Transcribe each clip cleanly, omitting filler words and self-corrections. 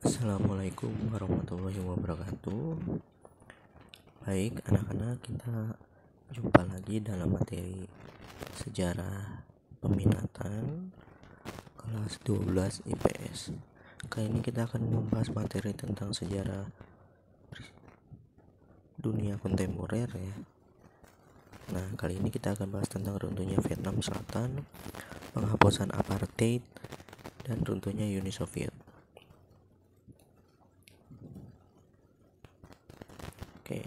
Assalamualaikum warahmatullahi wabarakatuh. Baik anak-anak, kita jumpa lagi dalam materi sejarah peminatan kelas 12 IPS. Kali ini kita akan membahas materi tentang sejarah dunia kontemporer ya. Nah, kali ini kita akan bahas tentang runtuhnya Vietnam Selatan, penghapusan apartheid, dan runtuhnya Uni Soviet. Oke,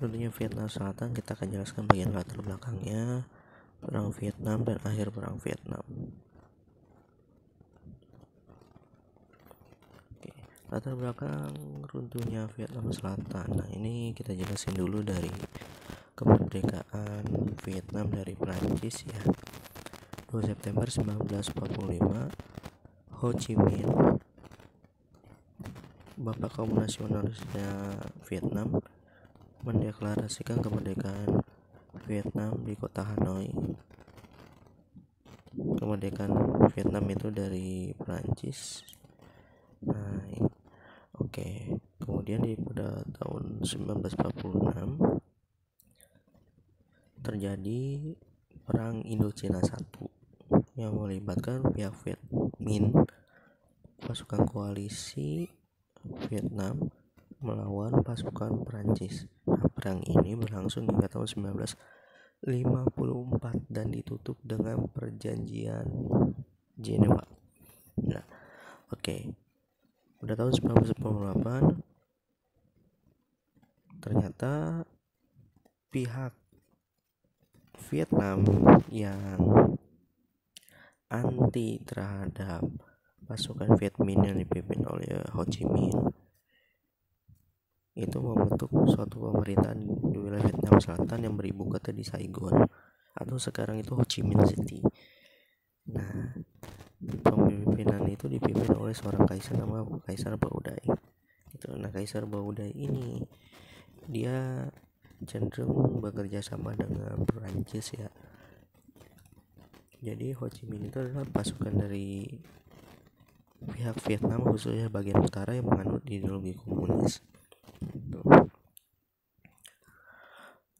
runtuhnya Vietnam Selatan kita akan jelaskan bagian latar belakangnya, perang Vietnam dan akhir perang Vietnam. Oke, latar belakang runtuhnya Vietnam Selatan. Nah, ini kita jelasin dulu dari kemerdekaan Vietnam dari Prancis ya. 2 September 1945, Ho Chi Minh, Bapak kaum nasionalisnya Vietnam, mendeklarasikan kemerdekaan Vietnam di kota Hanoi. Kemerdekaan Vietnam itu dari Prancis. Nah, oke. Kemudian pada tahun 1946 terjadi perang Indochina I yang melibatkan pihak Viet Minh, pasukan koalisi Vietnam melawan pasukan Prancis. Nah, perang ini berlangsung hingga tahun 1954 dan ditutup dengan perjanjian Jenewa. Nah, oke. Pada tahun 1998 ternyata pihak Vietnam yang anti terhadap pasukan Viet Minh yang dipimpin oleh Ho Chi Minh itu membentuk suatu pemerintahan di wilayah Vietnam Selatan yang beribu kota di Saigon atau sekarang itu Ho Chi Minh City. Nah, pemimpinan itu dipimpin oleh seorang kaisar nama Kaisar Bao Dai. Nah, Kaisar Bao Dai ini dia cenderung bekerja sama dengan Perancis ya. Jadi Ho Chi Minh itu adalah pasukan dari pihak Vietnam khususnya bagian utara yang menganut ideologi komunis.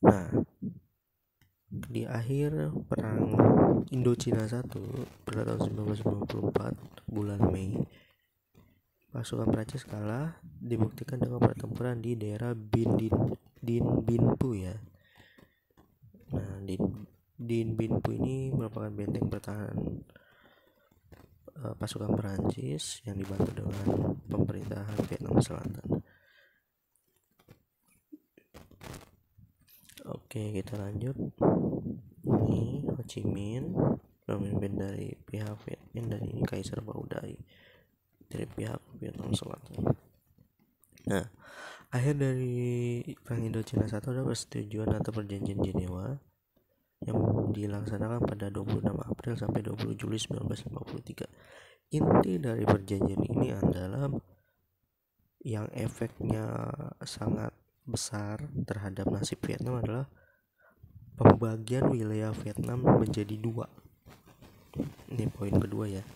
Nah, di akhir perang Indochina I pada tahun 1994 bulan Mei, pasukan Prancis kalah dibuktikan dengan pertempuran di daerah Dien Bien Phu ya. Nah, Dien Bien Phu ini merupakan benteng pertahanan pasukan Prancis yang dibantu dengan pemerintahan Vietnam Selatan. Oke, kita lanjut. Ini Ho Chi Minh, pemimpin dari pihak Viet Minh, dan ini Kaisar Bao Dai dari pihak Vietnam Selatan. Nah, akhir dari perang Indochina I adalah persetujuan atau perjanjian Jenewa yang dilaksanakan pada 26 April sampai 20 Juli 1953. Inti dari perjanjian ini adalah yang efeknya sangat besar terhadap nasib Vietnam adalah pembagian wilayah Vietnam menjadi dua. Ini poin kedua ya.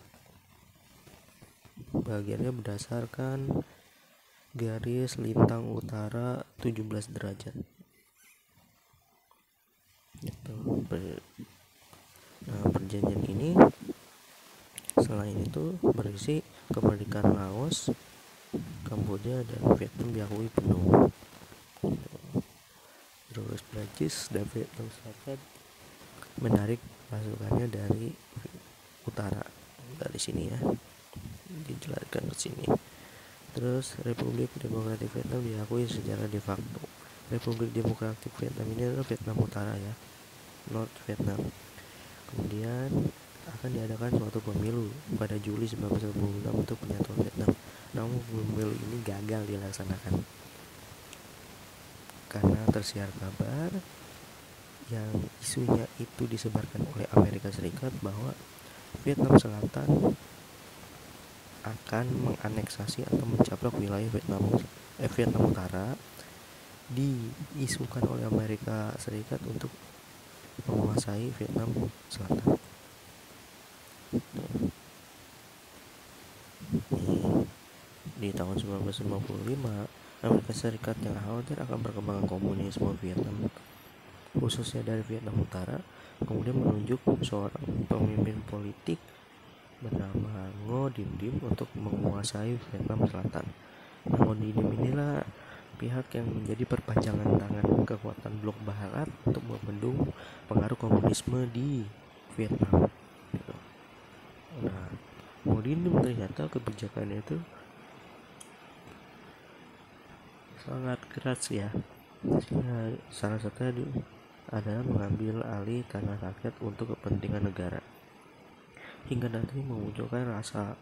Bagiannya berdasarkan garis lintang utara 17 derajat. Nah, perjanjian ini selain itu berisi kemerdekaan Laos, Kamboja, dan Vietnam diakui penuh. Terus Prancis dan Vietnam Selatan menarik pasukannya dari utara, dari sini ya, dijelaskan ke sini. Terus Republik Demokratik Vietnam diakui secara de facto. Republik Demokratik Vietnam ini adalah Vietnam Utara ya, North Vietnam. Kemudian akan diadakan suatu pemilu pada Juli 1996 untuk penyatuan Vietnam. Namun pemilu ini gagal dilaksanakan karena tersiar kabar yang isunya itu disebarkan oleh Amerika Serikat bahwa Vietnam Selatan akan menganeksasi atau mencaplok wilayah Vietnam Utara, diisukan oleh Amerika Serikat untuk menguasai Vietnam Selatan. Nih, Di tahun 1955, Amerika Serikat yang khawatir akan perkembangan komunisme Vietnam, khususnya dari Vietnam Utara, kemudian menunjuk seorang pemimpin politik bernama Ngo Dinh Diem untuk menguasai Vietnam Selatan. Ngo Dinh Diem inilah pihak yang menjadi perpanjangan tangan kekuatan blok barat untuk membendung pengaruh komunisme di Vietnam. Nah, Ngo Dinh Diem ternyata kebijakannya itu sangat keras ya. Salah satunya adalah mengambil alih tanah rakyat untuk kepentingan negara, hingga nanti memunculkan rasa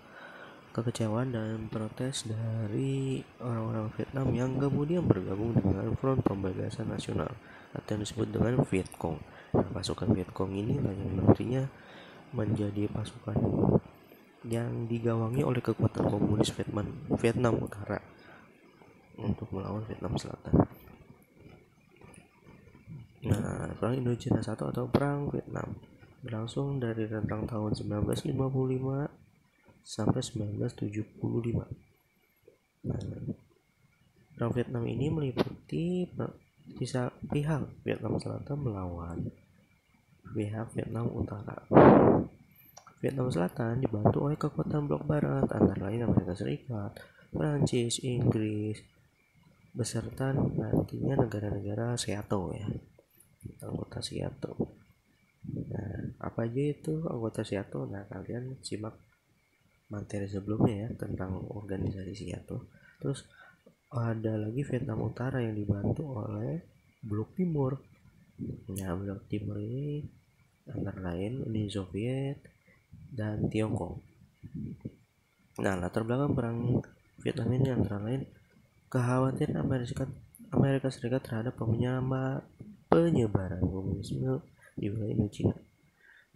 kekecewaan dan protes dari orang-orang Vietnam yang kemudian bergabung dengan Front Pembalasan Nasional atau yang disebut dengan Viet Cong. Nah, pasukan Viet Cong ini yang nantinya menjadi pasukan yang digawangi oleh kekuatan komunis Vietnam Utara untuk melawan Vietnam Selatan. Nah, Perang Indochina I atau Perang Vietnam berlangsung dari rentang tahun 1955 sampai 1975. Nah, Perang Vietnam ini meliputi pihak Vietnam Selatan melawan pihak Vietnam Utara. Vietnam Selatan dibantu oleh kekuatan blok barat antara lain Amerika Serikat, Prancis, Inggris, beserta nantinya negara-negara SEATO ya, anggota SEATO. Nah, apa aja itu anggota SEATO? Nah, kalian simak materi sebelumnya ya tentang organisasi SEATO. Terus ada lagi Vietnam Utara yang dibantu oleh Blok Timur. Nah, Blok Timur ini antara lain Uni Soviet dan Tiongkok. Nah, latar belakang perang Vietnam ini antara lain kekhawatiran Amerika Serikat terhadap penyebaran komunisme di wilayah Indochina.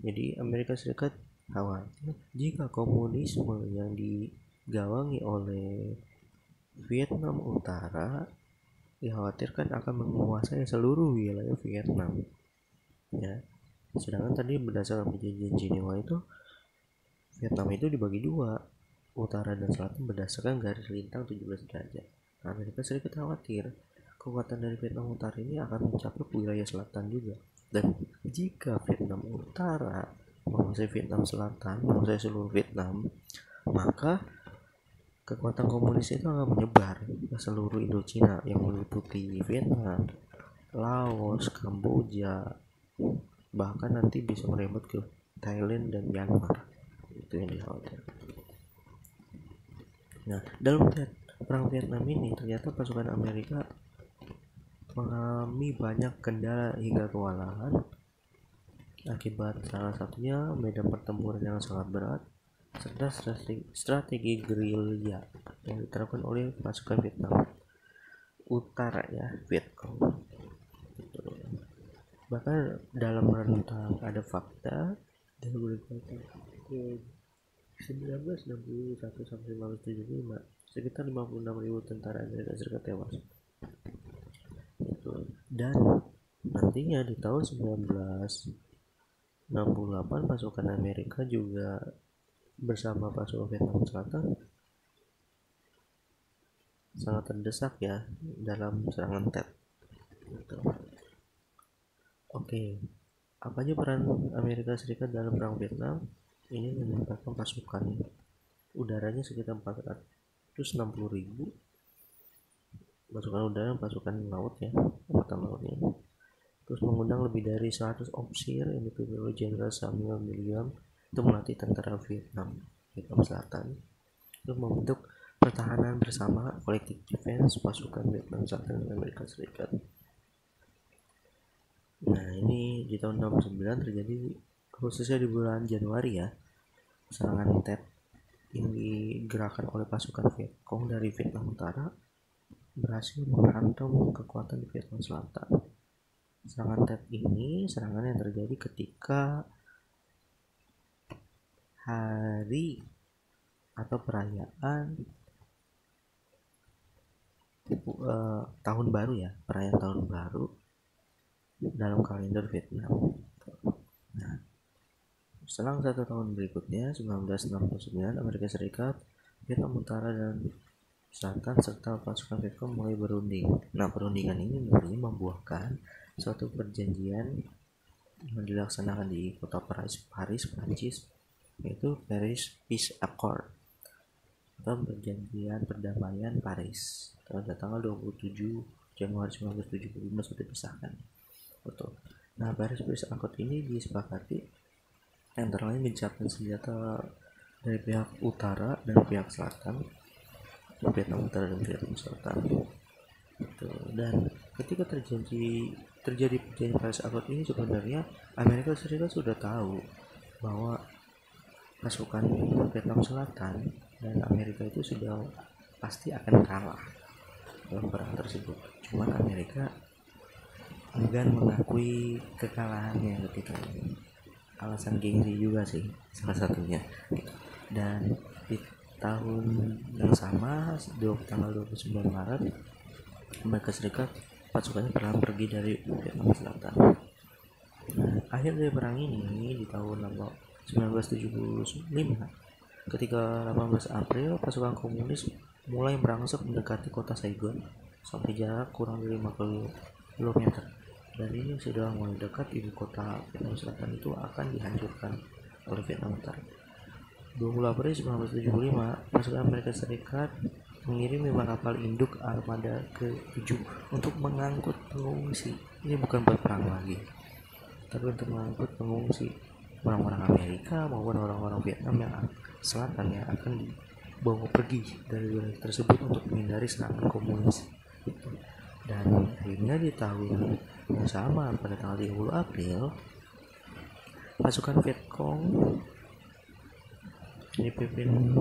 Jadi Amerika Serikat khawatir jika komunisme yang digawangi oleh Vietnam Utara dikhawatirkan akan menguasai seluruh wilayah Vietnam ya. Sedangkan tadi berdasarkan perjanjian Jenewa itu Vietnam itu dibagi dua, utara dan selatan berdasarkan garis lintang 17 derajat. Nah, Amerika Serikat khawatir kekuatan dari Vietnam Utara ini akan mencapai wilayah selatan juga, dan jika Vietnam Utara menguasai Vietnam Selatan, menguasai seluruh Vietnam, maka kekuatan komunis itu akan menyebar ke seluruh Indochina yang meliputi Vietnam, Laos, Kamboja, bahkan nanti bisa merembet ke Thailand dan Myanmar. Itu yang dikhawatirkan. Nah, dalam perang Vietnam ini ternyata pasukan Amerika mengalami banyak kendala hingga kewalahan akibat salah satunya medan pertempuran yang sangat berat serta strategi gerilya yang diterapkan oleh pasukan Vietnam Utara ya, Viet Cong. Bahkan dalam rentang ada fakta dari berita 1961 sampai 1975 sekitar 56.000 tentara Amerika Serikat tewas. Dan nantinya di tahun 1968 pasukan Amerika juga bersama pasukan Vietnam Selatan sangat terdesak ya dalam serangan Tet. Oke, apa aja peran Amerika Serikat dalam perang Vietnam? Ini menempatkan pasukan udaranya sekitar 460.000 pasukan udara, pasukan laut ya, angkatan lautnya. Terus mengundang lebih dari 100 ofisir yang dipimpin oleh Jenderal Samuel William untuk melatih tentara Vietnam Selatan. Terus membentuk pertahanan bersama collective defense pasukan Vietnam Selatan dan Amerika Serikat. Nah, ini di tahun 69 terjadi, khususnya di bulan Januari ya, serangan Tet yang digerakkan oleh pasukan Viet Cong dari Vietnam Utara berhasil menghantam kekuatan di Vietnam Selatan. Serangan Tet ini serangan yang terjadi ketika hari atau perayaan tahun baru ya, perayaan tahun baru dalam kalender Vietnam. Nah, selang 1 tahun berikutnya 1969 Amerika Serikat, Vietnam Utara dan Selatan serta pasukan Vietcong mulai berunding. Nah, perundingan ini nantinya membuahkan suatu perjanjian yang dilaksanakan di kota Paris, Prancis, yaitu Paris Peace Accord atau perjanjian perdamaian Paris pada tanggal 27 Januari 1975 sudah disahkan. Betul. Nah, Paris Peace Accord ini disepakati antara lain gencatan senjata dari pihak utara dan pihak selatan, Vietnam Utara dan Vietnam Selatan. Dan ketika terjadi perjanjian Paris Accord ini, sebenarnya Amerika Serikat sudah tahu bahwa pasukan Vietnam Selatan dan Amerika itu sudah pasti akan kalah dalam perang tersebut. Cuman Amerika enggan mengakui kekalahannya ketika ini. Alasan gengsi juga sih salah satunya. Dan di tahun yang sama, tanggal 29 Maret, Amerika Serikat pasukannya perlahan pergi dari Vietnam Selatan. Nah, akhir dari perang ini di tahun 1975, ketika 18 April pasukan komunis mulai merangsek mendekati kota Saigon sampai jarak kurang dari 50 km. Dan ini sudah mulai dekat ibu kota Vietnam Selatan itu akan dihancurkan oleh Vietnam Utara. 20 April 1975, pasukan Amerika Serikat mengirim 5 kapal induk armada ke-7 untuk mengangkut pengungsi. Ini bukan buat perang lagi, tapi untuk mengangkut pengungsi, orang-orang Amerika maupun orang-orang Vietnam yang Selatan yang akan dibawa pergi dari wilayah tersebut untuk menghindari serangan komunis. Dan akhirnya di tahun yang sama, pada tanggal 30 April, pasukan Vietcong dipimpin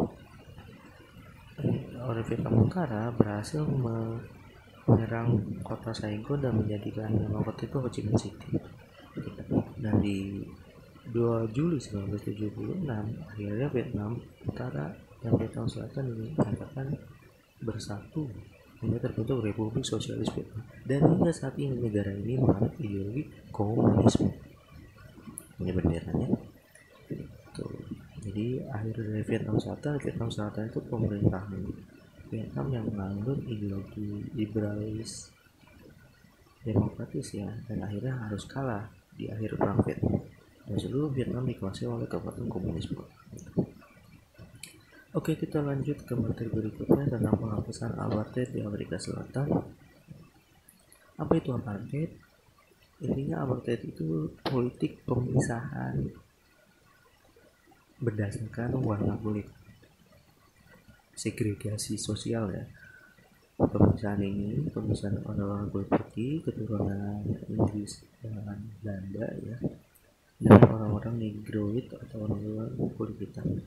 oleh Vietnam Utara berhasil menyerang kota Saigon dan menjadikan nama kota itu Ho Chi Minh City. Dan di 2 Juli 1976, akhirnya Vietnam Utara dan Vietnam Selatan dinyatakan bersatu hingga terbentuk Republik Sosialis Vietnam. Dan hingga saat ini negara ini menganut ideologi komunisme. Ini benderanya. Jadi akhir dari Vietnam Selatan itu pemerintahan Vietnam yang menganut ideologi liberalis demokratis ya, dan akhirnya harus kalah di akhir perang Vietnam, dan seluruh Vietnam dikuasai oleh kekuatan komunisme. Oke, kita lanjut ke materi berikutnya tentang penghapusan apartheid di Amerika Selatan. Apa itu apartheid? Intinya apartheid itu politik pemisahan berdasarkan warna kulit, segregasi sosial ya. Pemisahan orang-orang kulit putih keturunan Inggris dan Belanda ya, dan orang-orang negroid atau orang-orang kulit hitam.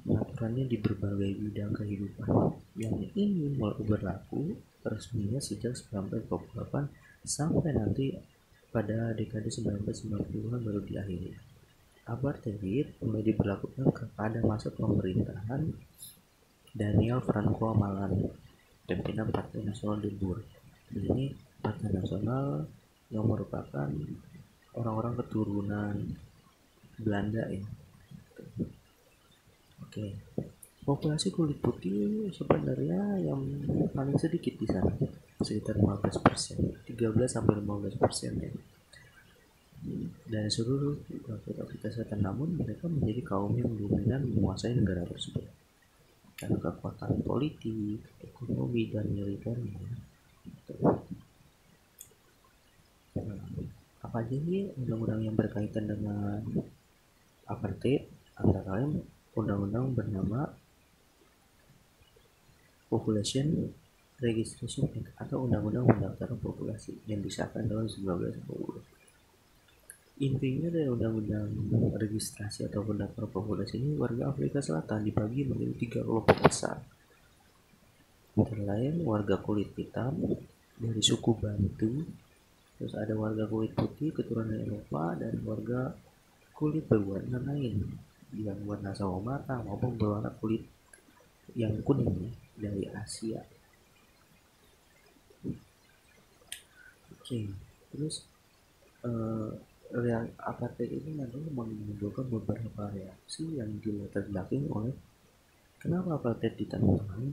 Aturannya di berbagai bidang kehidupan yang ini mulai berlaku resminya sejak 1948 sampai nanti pada dekade 1990-an baru diakhiri. Apartheid mulai diberlakukan kepada masa pemerintahan Daniel Franco Malan, pimpinan Partai Nasional di Boer. Di sini Partai Nasional yang merupakan orang-orang keturunan Belanda ya. Oke. Populasi kulit putih sebenarnya yang paling sedikit di sana, sekitar 15%, 13-15% ya. Dan seluruh rakyat Afrika Selatan, namun mereka menjadi kaum yang dominan menguasai negara tersebut karena kekuatan politik, ekonomi, dan militernya. Apa aja nih undang-undang yang berkaitan dengan apartheid? Antara lain undang-undang bernama Population Registration Act atau Undang-Undang Pendaftaran Populasi yang disahkan tahun 1990. Intinya dari undang-undang registrasi atau pendaftaran populasi ini, warga Afrika Selatan dibagi menjadi 3 kelompok besar. Antara lain warga kulit hitam dari suku Bantu, terus ada warga kulit putih keturunan Eropa, dan warga kulit berwarna lain yang warna sawo matang maupun berwarna kulit yang kuning dari Asia. Oke, terus apartheid ini adalah menimbulkan beberapa reaksi yang dilatar belakangi oleh kenapa apartheid ditandatangani.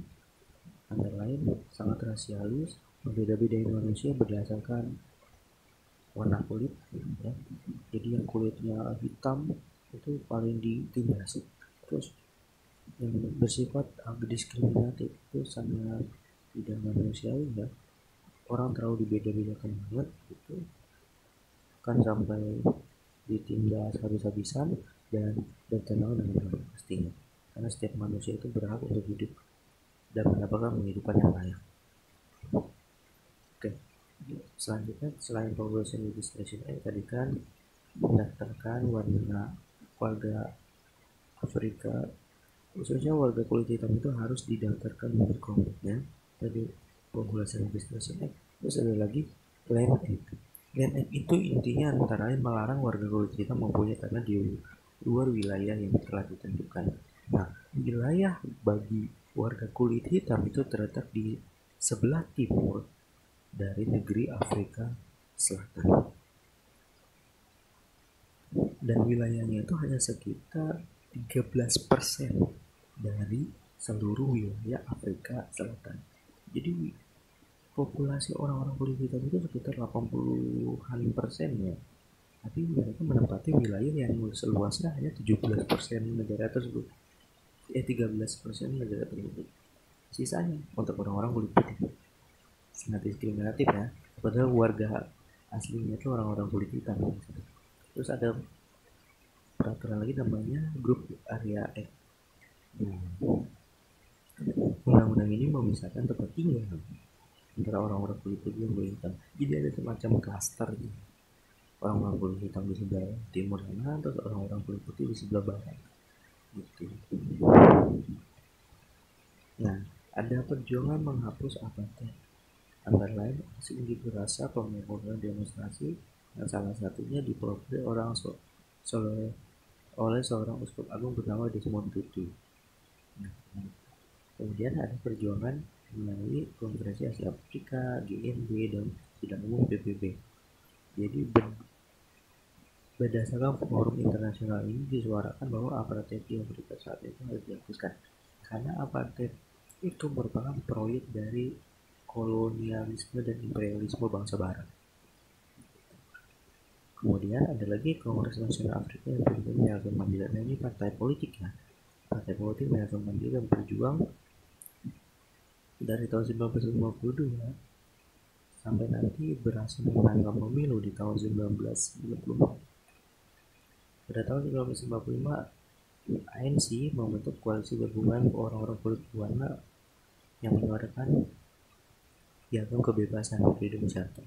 antara lain sangat rasialis, berbeda-bedain manusia berdasarkan warna kulit, ya. Jadi yang kulitnya hitam itu paling ditindas. Terus yang bersifat diskriminatif itu sangat tidak manusiawi, ya. Orang terlalu dibeda-bedakan banget gitu, kan sampai ditindas habis-habisan dan bertenang dengan baik pastinya. Karena setiap manusia itu berhak untuk hidup dan mendapatkan kehidupan yang layak. Oke, selanjutnya selain Population Registration Act tadi kan mendaftarkan warga Afrika, khususnya warga kulit hitam itu harus didaftarkan menurut kelompoknya. Tadi Population Registration Act. Terus ada lagi Land Act. Land Act itu intinya antara lain melarang warga kulit hitam mempunyai tanah di luar wilayah yang telah ditentukan. Nah, wilayah bagi warga kulit hitam itu terletak di sebelah timur dari negeri Afrika Selatan. Dan wilayahnya itu hanya sekitar 13% dari seluruh wilayah Afrika Selatan. Jadi populasi orang-orang kulit hitam itu sekitar 80-an persen, ya. Tapi mereka menempati wilayah yang seluasnya hanya 17% negara tersebut. 13% negara tersebut. Sisanya untuk orang-orang kulit putih. Sangat diskriminatif, ya. Padahal warga aslinya itu orang-orang kulit hitam. Terus ada peraturan lagi namanya Grup Area Act. Undang-undang ini memisahkan tempat tinggal antara orang-orang kulit putih dan kulit hitam. Jadi ada semacam klaster gitu. Orang-orang kulit hitam di sebelah timur sana, terus orang-orang kulit putih di sebelah barat. Gitu. Nah, ada perjuangan menghapus apartheid. Antara lain aksi unjuk rasa pemogokan demonstrasi yang salah satunya diperoleh oleh seorang uskup agung bernama Desmond Tutu. Kemudian ada perjuangan melalui Konferensi Asia Afrika, GNB, dan Sidang Umum PBB. Jadi berdasarkan forum internasional ini disuarakan bahwa apartheid di Afrika saat itu harus dihapuskan. Karena apartheid itu merupakan proyek dari kolonialisme dan imperialisme bangsa barat. Kemudian ada lagi Kongres Nasional Afrika yang dipimpin Nelson Mandela. Nah, ini partai politik, ya. Partai politik Nelson Mandela yang berjuang dari tahun 1952 sampai nanti berhasil memenangkan pemilu di tahun 1994. Pada tahun 1995, ANC membentuk koalisi gabungan orang-orang kulit berwarna yang menyuarakan piagam kebebasan freedom charter.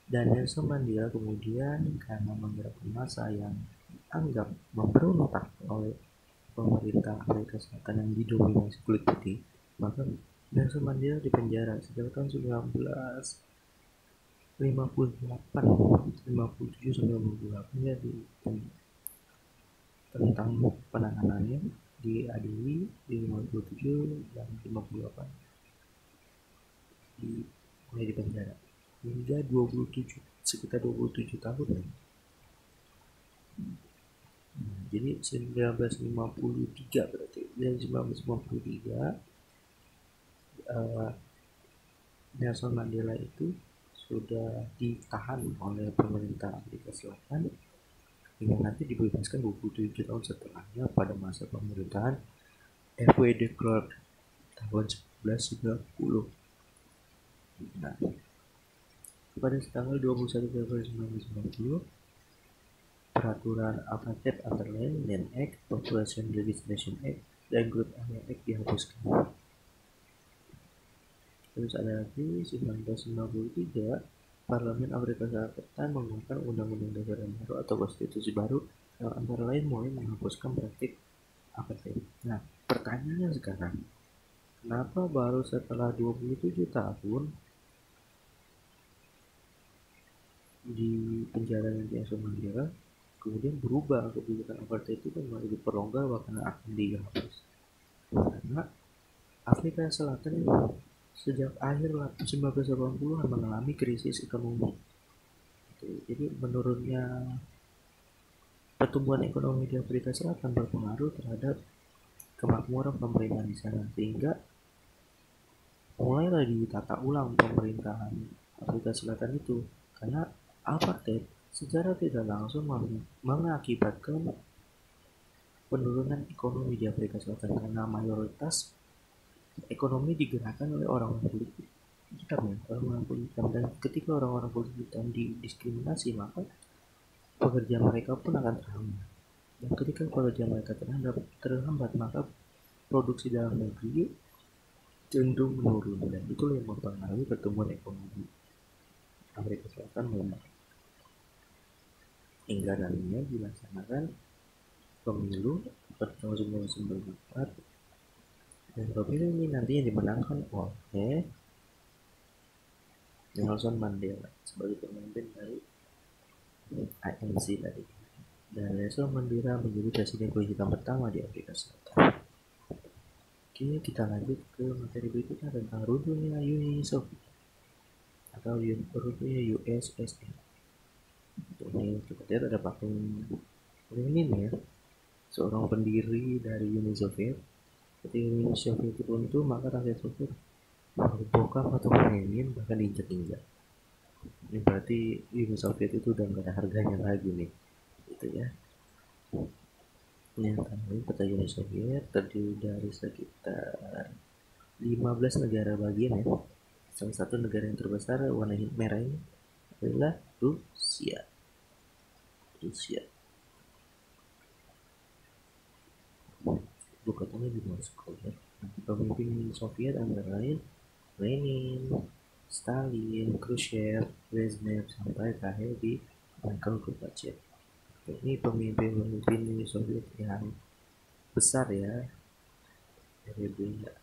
Dan Nelson Mandela kemudian karena menggerakkan massa yang anggap memberontak oleh pemerintah Afrika Selatan yang didominasi kulit putih, maka Nelson Mandela dipenjara sejak tahun 1958, 57 sampai 58 ya tentang penanganannya diadili di 57 dan 58 mulai di penjara hingga 27 sekitar 27 tahun ya. Jadi 1953 berarti dari 1953 Nelson Mandela itu sudah ditahan oleh pemerintah Afrika Selatan hingga nanti dibebaskan 27 tahun setelahnya pada masa pemerintahan F.W. de Klerk tahun 1990. Nah, pada tanggal 21 Februari 1990, peraturan apartheid antara lain Land Act, Population Legislation Act, dan Group Area Act dihapuskan. Terus ada lagi 1993, Parlemen Afrika Selatan mengeluarkan Undang-Undang Dasar yang baru atau konstitusi baru yang antara lain mulai menghapuskan praktik apartheid. Nah, pertanyaannya sekarang, kenapa baru setelah 27 tahun di penjara Nelson Mandela kemudian berubah kebijakan apartheid itu kembali diperlonggar bahkan akan dihapus? Karena Afrika Selatan sejak akhir 1980-an mengalami krisis ekonomi. Jadi menurunnya pertumbuhan ekonomi di Afrika Selatan berpengaruh terhadap kemakmuran pemerintah di sana, sehingga mulailah ditata ulang pemerintahan Afrika Selatan itu, karena apartheid secara tidak langsung mengakibatkan penurunan ekonomi di Afrika Selatan karena mayoritas ekonomi digerakkan oleh orang-orang kulit hitam ya, orang-orang kulit hitam, dan ketika orang-orang kulit hitam didiskriminasi maka pekerja mereka pun akan terhambat, dan ketika pekerja mereka terhambat maka produksi dalam negeri cenderung menurun, dan itu yang mempengaruhi pertumbuhan ekonomi Amerika Selatan melemah hingga nantinya dilaksanakan pemilu pada tahun 1994, dan pemilu ini nantinya dimenangkan oleh Nelson Mandela sebagai pemimpin dari ANC tadi, dan Nelson Mandela menjadi presiden kulit hitam pertama di Afrika Selatan. Oke, kita lanjut ke materi berikutnya tentang runtuhnya Uni Soviet atau runtuhnya USSR. Ini kita lihat ada patung Lenin ya, seorang pendiri dari Uni Soviet. Ketika Uni Soviet itu runtuh, maka rakyat Soviet merobohkan patung Lenin, bahkan diinjak-injak. Ini berarti Uni Soviet itu udah gak ada harganya lagi nih, gitu ya. Yang tadi peta Uni Soviet terdiri dari sekitar 15 negara bagian ya. Salah satu negara yang terbesar warna merah ini adalah Rusia. Ibu kotanya di Moskow ya. Pemimpin Soviet antara lain Lenin, Stalin, Khrushchev, Brezhnev, sampai terakhir di Michael Gorbachev. Ini pemimpin Soviet yang besar ya dari dunia,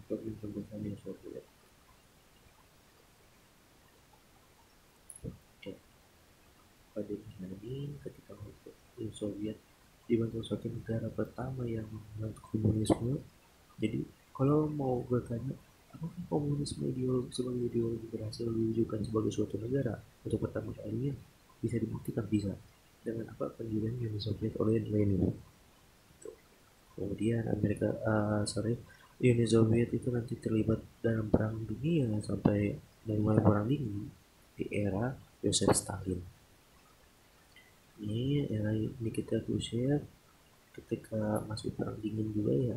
pemimpin besar di Soviet. Oke. Pada ini ketika Uni Soviet dibantu suatu negara pertama yang membuat komunisme. Jadi kalau mau bertanya apakah komunisme sebagai ideologi berhasil diwujudkan sebagai suatu negara untuk pertama kalinya, bisa dibuktikan bisa dengan apa pendirian Uni Soviet oleh Lenin. Kemudian Uni Soviet itu nanti terlibat dalam perang dunia sampai memulai perang dingin di era Joseph Stalin. Ini era Nikita Khrushchev ketika masih perang dingin juga ya.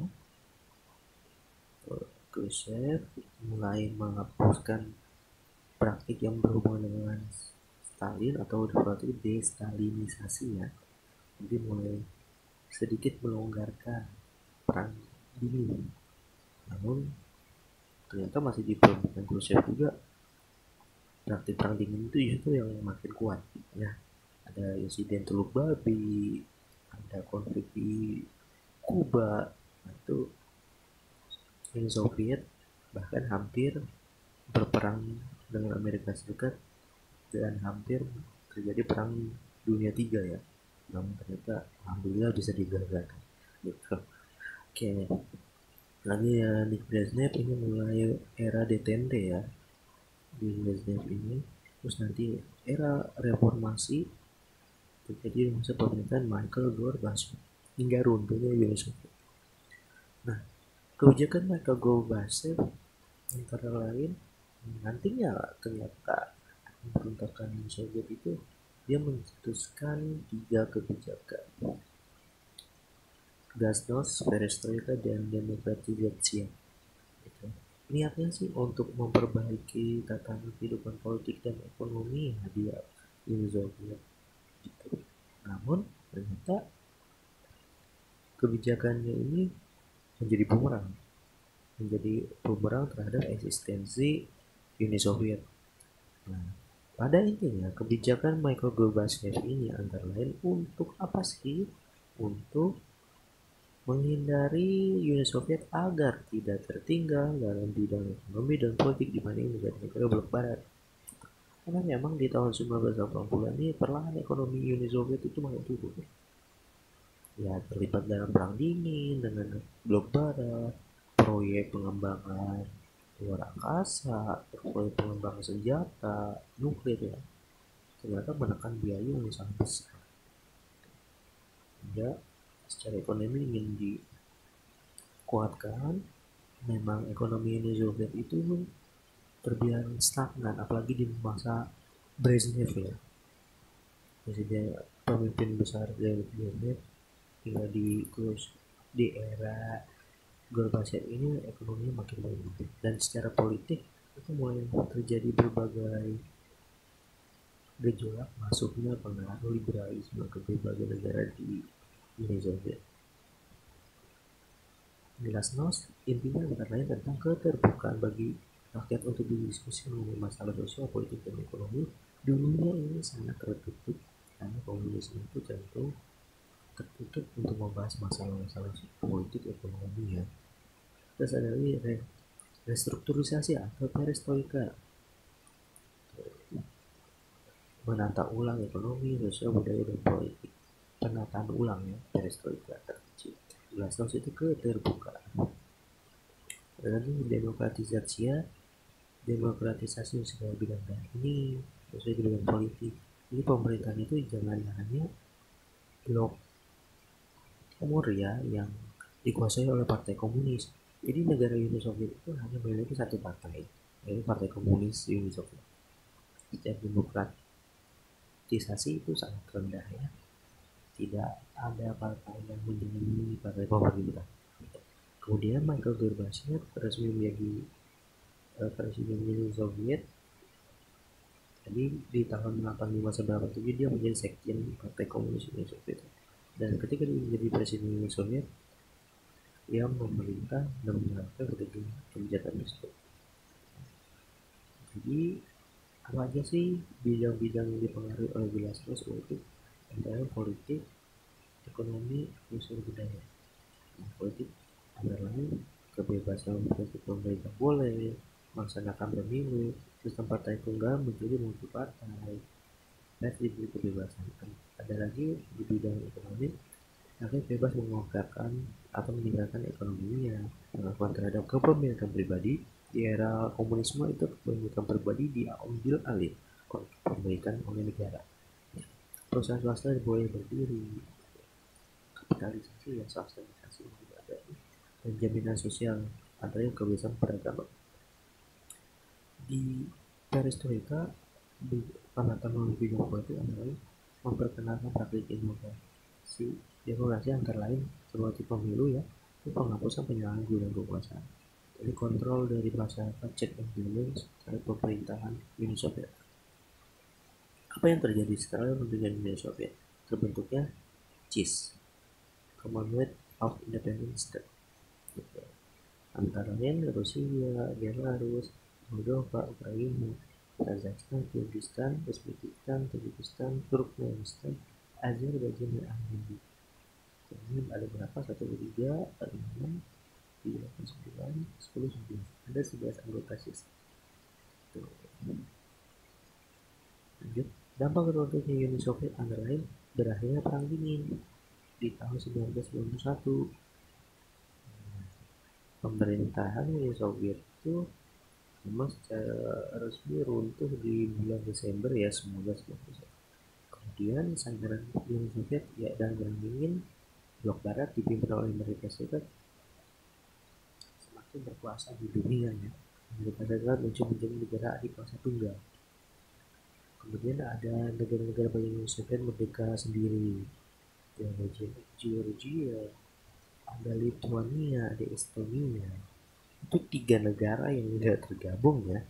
Khrushchev mulai menghapuskan praktik yang berhubungan dengan Stalin atau berarti destalinisasi ya. Jadi mulai sedikit melonggarkan perang dingin. Namun ternyata masih diperlukan Khrushchev juga praktik perang dingin itu justru yang makin kuat ya. Ada insiden Teluk Babi, ada konflik di Kuba, itu Uni Soviet bahkan hampir berperang dengan Amerika Serikat dan hampir terjadi perang dunia 3 ya. Namun ternyata alhamdulillah bisa digagalkan gitu. Oke, lagi ya di Brezhnev ini mulai era detente ya di Brezhnev ini. Terus nanti era reformasi terjadi masa pemerintahan Michael Gorbachev hingga runtuhnya Uni Soviet. Nah, kebijakan Michael Gorbachev antara lain nantinya ternyata memperuntukkan Uni Soviet itu, dia mencetuskan 3 kebijakan: Glasnost, Perestroika, dan demokratisasi. Gitu. Niatnya sih untuk memperbaiki tatanan kehidupan politik dan ekonomi di Uni Soviet. Gitu. Namun ternyata kebijakannya ini menjadi bumerang terhadap eksistensi Uni Soviet. Nah, pada intinya kebijakan Michael Gorbachev ini antara lain untuk apa sih? Untuk menghindari Uni Soviet agar tidak tertinggal dalam bidang ekonomi dan politik dibanding negara-negara blok barat. Karena memang di tahun 1980 ini perlahan ekonomi Uni Soviet itu makin turun. Ya, terlibat dalam perang dingin dengan blok barat, proyek pengembangan luar angkasa, proyek pengembangan senjata, nuklir ya, ternyata menekan biaya yang sangat besar. Ya, secara ekonomi ingin dikuatkan, memang ekonomi Uni Soviet itu terbilang stagnan, apalagi di masa Brezhnev ya, presiden pemimpin besar dari Brezhnev hingga di era Gorbachev ini ekonominya makin baik, dan secara politik itu mulai terjadi berbagai gejolak masuknya pengaruh liberalisme ke berbagai negara di Uni Soviet. Glasnost intinya antara lain tentang keterbukaan bagi rakyat untuk berdiskusi mengenai masalah sosial, politik, dan ekonomi. Dunia ini sangat tertutup karena komunisme itu cenderung tertutup untuk membahas masalah-masalah politik ekonomi ya. Terus ada lagi restrukturisasi atau perestroika, menata ulang ekonomi, sosial, budaya, dan politik. Penataan ulang ya, perestroika terkecil. Glasnost itu keterbukaan. Lalu demokratisasi segala bidang, dan ini sesuai dengan politik. Ini pemerintahan itu jangan hanya blok timur ya yang dikuasai oleh partai komunis. Jadi negara Uni Soviet itu hanya memiliki satu partai, yaitu Partai Komunis Uni Soviet. Secara demokratisasi itu sangat rendah ya. Tidak ada partai yang menjadi partai pemerintah. Kemudian Michael Gorbachev resmi menjadi presiden Uni Soviet. Jadi di tahun 85-87 dia menjadi sekjen Partai Komunis Uni Soviet. Dan ketika dia menjadi presiden Uni Soviet, dia memerintah dan menerapkan kebijakan tersebut. Jadi apa aja sih bidang-bidang yang dipengaruhi oleh Glasnost itu antara politik, ekonomi, sosial, budaya. Nah, politik antara lain kebebasan politik pemerintah boleh melaksanakan pemilu, sistem partai tunggal menjadi multi partai, pers diberi kebebasan. Ada lagi di bidang ekonomi, rakyat bebas mengungkapkan atau meninggalkan ekonominya. Pengakuan terhadap kepemilikan pribadi di era komunisme itu kepemilikan pribadi diambil alih kepemilikan oleh negara. Perusahaan swasta boleh berdiri, kapitalisasi ya swastamisasi juga ada, dan jaminan sosial antara kebebasan peragama. Di perestroika di penatanan bidang politik adalah memperkenalkan praktik inovasi demokrasi antara lain seperti pemilu ya, itu penghapusan penyalahgunaan kekuasaan. Jadi kontrol dari masyarakat, check and balance terhadap pemerintahan Uni Soviet. Apa yang terjadi setelah pemerintahan Uni Soviet? Terbentuknya CIS, Commonwealth of Independent States. Antara lain Rusia, Belarus, Moldova, Ukraina, Kazakhstan, Kyrgyzstan, Uzbekistan, Tajikistan, Turkmenistan, Azerbaijan, dan Armenia. Ini ada berapa? 1, 2, 3, 4, 5, 3, 9, 10, 11. Ada 11 anggota CIS. Lanjut. Dampak runtuhnya Uni Soviet antara lain berakhirnya Perang Dingin di tahun 1991. Pemerintahan Uni Soviet itu memang secara resmi runtuh di bulan Desember ya 1991. Kemudian sandaran Uni Soviet ya dan Perang Dingin, blok barat dipimpin oleh Amerika Serikat semakin berkuasa di dunia ya. Amerika Serikat muncul menjadi negara adik kuasa tunggal. Kemudian ada negara-negara bagian Uni Soviet merdeka sendiri, ada Georgia, ada Lithuania, ada Estonia. Itu 3 negara yang tidak tergabung ya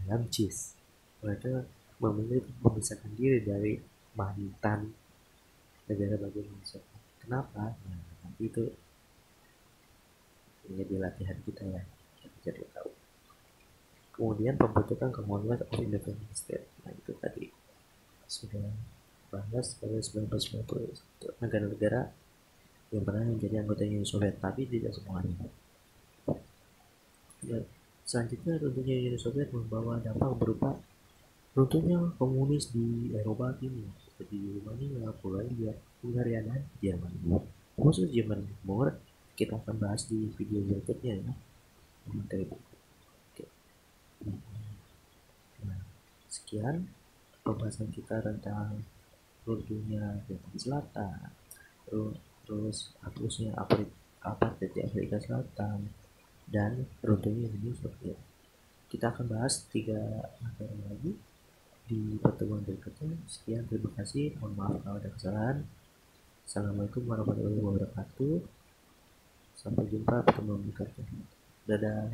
dalam CIS. Mereka memilih memisahkan diri dari mantan negara bagian Uni Soviet. Kenapa? Nah, nanti itu menjadi latihan kita ya, kita cari tahu. Kemudian pembentukan Commonwealth of Independent States. Nah itu tadi sudah bahas pada 1990 negara-negara yang pernah menjadi anggota Uni Soviet, tapi tidak semuanya. Ya, selanjutnya runtuhnya Uni Soviet membawa dampak berupa runtuhnya komunis di Eropa Timur seperti di Rumania, Polandia, Hungaria, dan Jerman. Khusus Jerman Timur kita akan bahas di video berikutnya ya. Oke. Nah, sekian pembahasan kita tentang runtuhnya Vietnam Selatan, terus hapusnya apartheid di Afrika Selatan, dan rutenya ini seperti itu. Kita akan bahas 3 materi lagi di pertemuan berikutnya. Sekian, terima kasih, mohon maaf kalau ada kesalahan. Assalamualaikum warahmatullahi wabarakatuh. Sampai jumpa pertemuan berikutnya. Dadah.